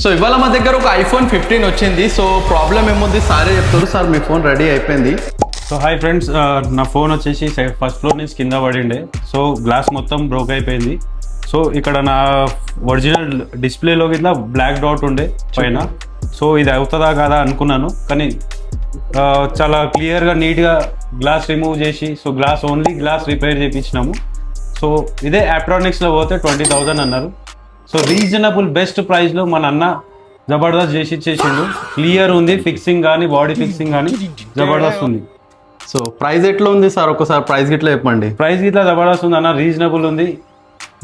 So ఇవాళ మా దగ్గర ఒక ఐఫోన్ 15 వచ్చింది. సో ప్రాబ్లం ఏముంది సారే చెప్తారు. సార్ మీ ఫోన్ రెడీ అయిపోయింది. సో హాయ్ ఫ్రెండ్స్, నా ఫోన్ వచ్చేసి ఫస్ట్ ఫ్లోర్ నుంచి కింద పడిండే. సో గ్లాస్ మొత్తం బ్రోక్ అయిపోయింది. సో ఇక్కడ నా ఒరిజినల్ డిస్ప్లేలో కింద బ్లాక్ డాట్ ఉండే పైన. సో ఇది అవుతుందా కాదా అనుకున్నాను, కానీ చాలా క్లియర్గా నీట్గా గ్లాస్ రిమూవ్ చేసి, సో ఓన్లీ గ్లాస్ రిపేర్ చేయించినాము. సో ఇదే ఆప్ట్రానిక్స్లో పోతే 20,000 అన్నారు. సో రీజనబుల్ బెస్ట్ ప్రైస్లో మన అన్న జబర్దస్త్ చేసి ఇచ్చేసిండు. క్లియర్ ఉంది, ఫిక్సింగ్ కానీ బాడీ ఫిక్సింగ్ కానీ జబర్దస్త్ ఉంది. సో ప్రైస్ ఎట్లా ఉంది సార్? ఒకసారి ప్రైస్ గిట్లా చెప్పండి. ప్రైస్ గిట్లా జబర్దస్త్ ఉంది అన్న, రీజనబుల్ ఉంది.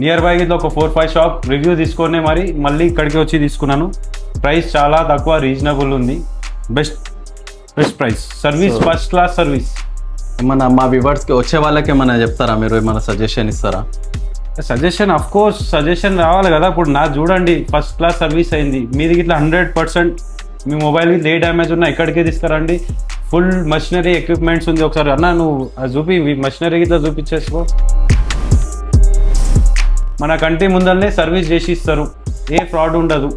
నియర్ బై గిట్లా ఒక 4-5 షాప్ రివ్యూ తీసుకొని మళ్ళీ ఇక్కడికి వచ్చి తీసుకున్నాను. ప్రైస్ చాలా తక్కువ, రీజనబుల్ ఉంది. Best price, service first class service. ఏమన్నా మా వ్యూవర్స్కి వచ్చే వాళ్ళకి ఏమన్నా చెప్తారా మీరు? ఏమన్నా సజెషన్ ఇస్తారా? సజెషన్ ఆఫ్ కోర్స్ సజెషన్ రావాలి కదా. ఇప్పుడు నా చూడండి ఫస్ట్ క్లాస్ సర్వీస్ అయింది. మీది ఇట్లా 100% మీ మొబైల్కి ఏ డ్యామేజ్ ఉన్నా ఇక్కడికే తీసుకురండి. ఫుల్ మషినరీ ఎక్విప్మెంట్స్ ఉంది. ఒకసారి అన్న నువ్వు చూపి మషినరీ ఇట్లా చూపించేసుకో. మన కంటి ముందరనే సర్వీస్ చేసి ఇస్తారు, ఏ ఫ్రాడ్ ఉండదు.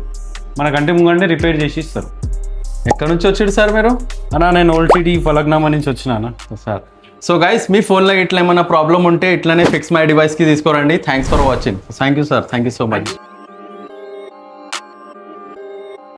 మన కంటి ముందరనే రిపేర్ చేసి ఇస్తారు. ఎక్కడి నుంచి వచ్చాడు సార్ మీరు? అన్నా నేను ఓల్టీడీ ఫలక్నామా నుంచి వచ్చినా సార్. సో గైస్, మీ ఫోన్లో ఇట్లా ఏమైనా ప్రాబ్లం ఉంటే ఇట్లానే ఫిక్స్ మై డివైస్కి తీసుకోరండి. Thanks for watching. Thank you sir, thank you so much.